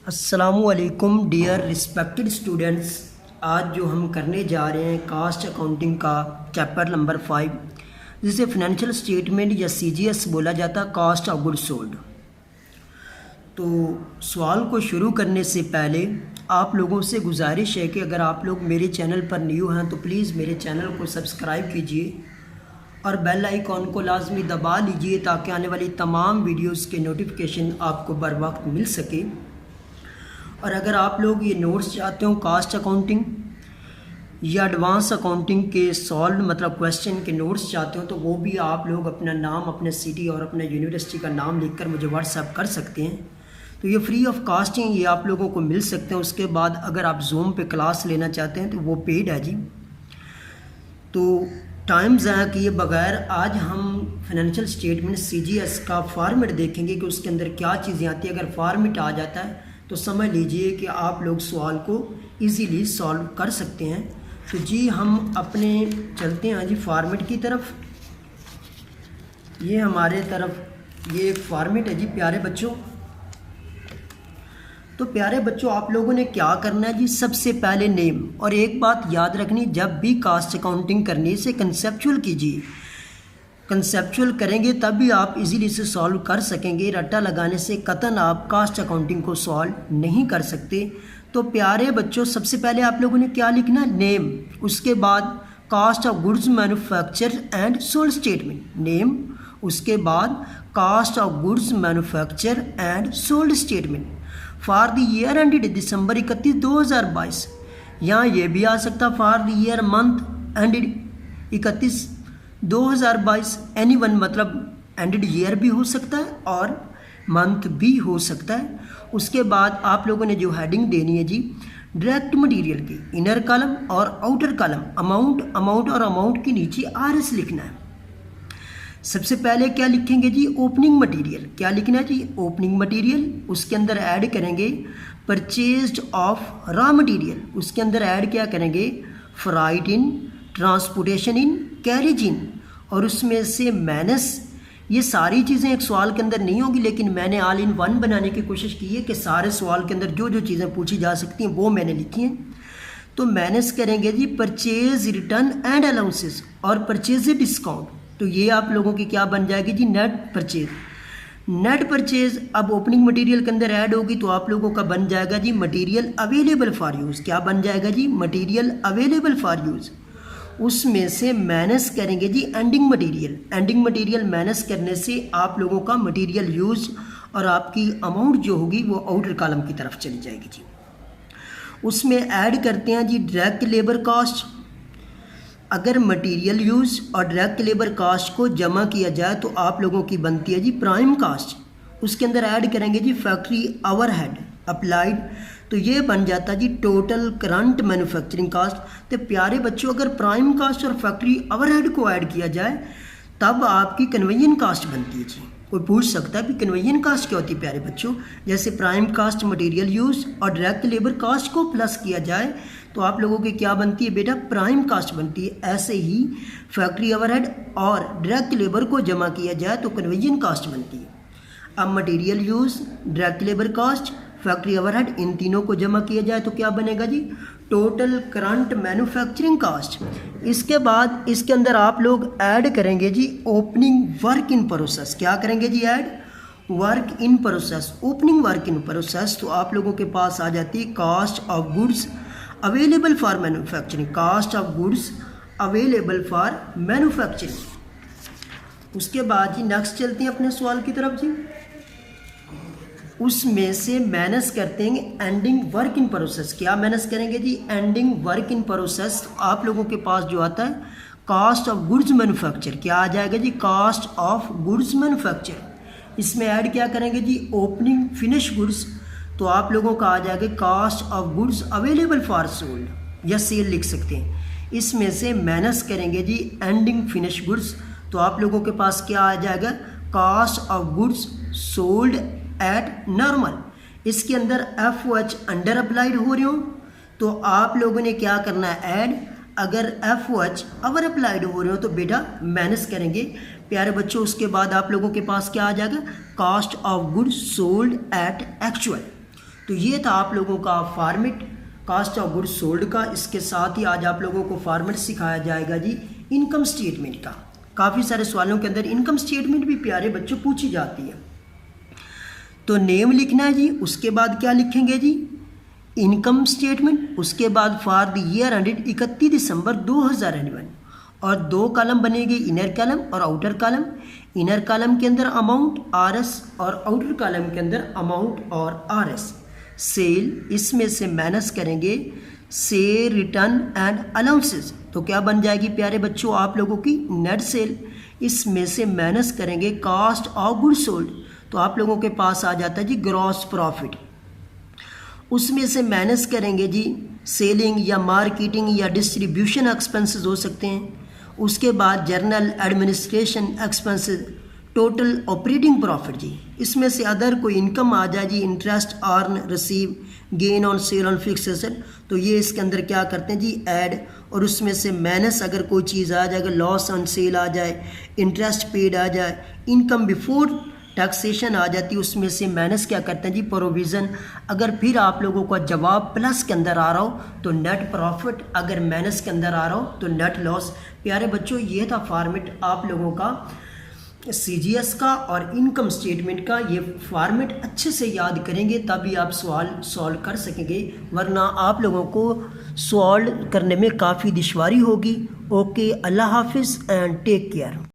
अस्सलामुअलैकुम dear respected students. आज जो हम करने जा रहे हैं कास्ट अकाउंटिंग का चैप्टर नंबर 5, जिसे फाइनेंशियल स्टेटमेंट या सीजीएस बोला जाता है, कास्ट ऑफ गुड्स सोल्ड। तो सवाल को शुरू करने से पहले आप लोगों से गुजारिश है कि अगर आप लोग मेरे चैनल पर न्यू हैं तो प्लीज़ मेरे चैनल को सब्सक्राइब कीजिए और बेल आइकॉन को लाजमी दबा लीजिए ताकि आने वाली तमाम वीडियोस के नोटिफिकेशन आपको बर वक्त मिल सके। और अगर आप लोग ये नोट्स चाहते हो कास्ट अकाउंटिंग या एडवांस अकाउंटिंग के सॉल्व मतलब क्वेश्चन के नोट्स चाहते हो तो वो भी आप लोग अपना नाम, अपने सिटी और अपने यूनिवर्सिटी का नाम लिखकर मुझे व्हाट्सएप कर सकते हैं। तो ये फ्री ऑफ कास्ट हैं, ये आप लोगों को मिल सकते हैं। उसके बाद अगर आप जूम पे क्लास लेना चाहते हैं तो वो पेड है जी। तो टाइम ज़ाया किए बगैर आज हम फाइनेंशियल स्टेटमेंट सीजीएस का फॉर्मेट देखेंगे कि उसके अंदर क्या चीज़ें आती हैं। अगर फॉर्मेट आ जाता है तो समझ लीजिए कि आप लोग सवाल को इजीली सॉल्व कर सकते हैं। तो जी हम अपने चलते हैं जी फॉर्मेट की तरफ। ये हमारे तरफ ये एक फॉर्मेट है जी प्यारे बच्चों। तो प्यारे बच्चों आप लोगों ने क्या करना है जी, सबसे पहले नेम। और एक बात याद रखनी, जब भी कास्ट अकाउंटिंग करने से कंसेप्चुअल कीजिए। कंसेप्चुअल करेंगे तभी आप इजीली से सॉल्व कर सकेंगे। रट्टा लगाने से कतन आप कास्ट अकाउंटिंग को सॉल्व नहीं कर सकते। तो प्यारे बच्चों सबसे पहले आप लोगों ने क्या लिखना, नेम। उसके बाद cost of goods manufacture and sold statement, name. उसके बाद cost of goods manufacture and sold statement for the year ended December 31, 2022। यहाँ ये भी आ सकता for the year month ended 31, 2022। Any one मतलब एंडेड ईयर भी हो सकता है और मंथ भी हो सकता है। उसके बाद आप लोगों ने जो हेडिंग देनी है जी, डायरेक्ट मटेरियल की इनर कॉलम और आउटर कॉलम अमाउंट और अमाउंट के नीचे आरएस लिखना है। सबसे पहले क्या लिखेंगे जी, ओपनिंग मटेरियल। क्या लिखना है जी, ओपनिंग मटेरियल। उसके अंदर ऐड करेंगे परचेज्ड ऑफ रॉ मटेरियल। उसके अंदर ऐड क्या करेंगे, freight in, transportation in, carriage in. और उसमें से माइनस। ये सारी चीज़ें एक सवाल के अंदर नहीं होगी, लेकिन मैंने ऑल इन वन बनाने की कोशिश की है कि सारे सवाल के अंदर जो जो चीज़ें पूछी जा सकती हैं वो मैंने लिखी हैं। तो माइनस करेंगे जी परचेज रिटर्न एंड अलाउंसेस और परचेज डिस्काउंट। तो ये आप लोगों की क्या बन जाएगी जी, नेट परचेज। नेट परचेज अब ओपनिंग मटेरियल के अंदर ऐड होगी तो आप लोगों का बन जाएगा जी मटेरियल अवेलेबल फॉर यूज़। क्या बन जाएगा जी, मटेरियल अवेलेबल फॉर यूज़। उसमें से माइनस करेंगे जी ending material. Ending material minus करने से आप लोगों का मटेरियल यूज और आपकी अमाउंट जो होगी वो आउटर कॉलम की तरफ चली जाएगी जी। उसमें ऐड करते हैं जी डायरेक्ट लेबर कास्ट। अगर मटेरियल यूज और डायरेक्ट लेबर कास्ट को जमा किया जाए तो आप लोगों की बनती है जी प्राइम कास्ट। उसके अंदर ऐड करेंगे जी फैक्ट्री ओवरहेड अप्लाइड। तो ये बन जाता है जी टोटल करंट मैन्युफैक्चरिंग कास्ट। तो प्यारे बच्चों अगर प्राइम कास्ट और फैक्ट्री ओवरहेड को ऐड किया जाए तब आपकी कन्वेयन कास्ट बनती है जी। कोई पूछ सकता है कि कन्वेयन कास्ट क्या होती है प्यारे बच्चों। जैसे प्राइम कास्ट मटेरियल यूज और डायरेक्ट लेबर कास्ट को प्लस किया जाए तो आप लोगों की क्या बनती है बेटा, प्राइम कास्ट बनती है। ऐसे ही फैक्ट्री ओवरहेड और डायरेक्ट लेबर को जमा किया जाए तो कन्वेयन कास्ट बनती है। अब material use, direct labour cost, factory overhead, इन तीनों को जमा किया जाए तो क्या बनेगा जी, टोटल करंट मैन्युफैक्चरिंग कास्ट। इसके बाद इसके अंदर आप लोग ऐड करेंगे जी ओपनिंग वर्क इन प्रोसेस। क्या करेंगे जी, add work in process, opening work in process. तो आप लोगों के पास आ जाती है cost of goods available for manufacturing, cost of goods available for manufacturing. उसके बाद जी नेक्स्ट चलते हैं अपने सवाल की तरफ जी। उसमें से माइनस करते हैं एंडिंग वर्क इन प्रोसेस। क्या माइनस करेंगे जी, एंडिंग वर्क इन प्रोसेस। तो आप लोगों के पास जो आता है कास्ट ऑफ गुड्स मैन्युफैक्चर। क्या आ जाएगा जी, कास्ट ऑफ गुड्स मैन्युफैक्चर। इसमें ऐड क्या करेंगे जी, ओपनिंग फिनिश गुड्स। तो आप लोगों का आ जाएगा cost of goods available for sold या सेल लिख सकते हैं। इसमें से माइनस करेंगे जी एंडिंग फिनिश गुड्स। तो आप लोगों के पास क्या आ जाएगा, cost of goods sold at normal. इसके अंदर FOH अंडर अप्लाइड हो रही हो तो आप लोगों ने क्या करना है, ऐड। अगर FOH ओवर अप्लाइड हो रहे हो तो बेटा माइनस करेंगे प्यारे बच्चों। उसके बाद आप लोगों के पास क्या आ जाएगा, cost of goods sold at actual. तो ये था आप लोगों का format cost of goods sold का। इसके साथ ही आज आप लोगों को फॉर्मेट सिखाया जाएगा जी इनकम स्टेटमेंट का। काफ़ी सारे सवालों के अंदर इनकम स्टेटमेंट भी प्यारे बच्चों पूछी जाती है। तो नेम लिखना है जी, उसके बाद क्या लिखेंगे जी इनकम स्टेटमेंट, उसके बाद फॉर द ईयर एंडेड 31 दिसंबर 2001, और 2 कॉलम बनेंगे इनर कॉलम और आउटर कॉलम। इनर कॉलम के अंदर अमाउंट RS और आउटर कॉलम के अंदर अमाउंट और RS। सेल, इसमें से माइनस करेंगे से रिटर्न एंड अलाउंसेस, तो क्या बन जाएगी प्यारे बच्चों आप लोगों की नेट सेल। इसमें से माइनस करेंगे कॉस्ट ऑफ गुड्स सोल्ड, तो आप लोगों के पास आ जाता है जी ग्रॉस प्रॉफिट। उसमें से माइनस करेंगे जी सेलिंग या मार्केटिंग या डिस्ट्रीब्यूशन एक्सपेंसेस हो सकते हैं। उसके बाद general administration expenses, total operating profit जी। इसमें से अदर कोई इनकम आ जाए जी interest earn receive gain on sale on fix asset, तो ये इसके अंदर क्या करते हैं जी ऐड, और उसमें से माइनस अगर कोई चीज़ आ जाए, अगर लॉस ऑन सेल आ जाए, इंटरेस्ट पेड आ जाए, इनकम बिफोर टैक्सेशन आ जाती है, उसमें से माइनस क्या करते हैं जी प्रोविज़न। अगर फिर आप लोगों का जवाब प्लस के अंदर आ रहा हो तो नेट प्रॉफिट, अगर माइनस के अंदर आ रहा हो तो नेट लॉस। प्यारे बच्चों ये था फॉर्मेट आप लोगों का CGS का और इनकम स्टेटमेंट का। ये फॉर्मेट अच्छे से याद करेंगे तभी आप सवाल सॉल्व कर सकेंगे, वरना आप लोगों को सॉल्व करने में काफ़ी दुश्वारी होगी। ओके, अल्लाह हाफिज़ एंड टेक केयर।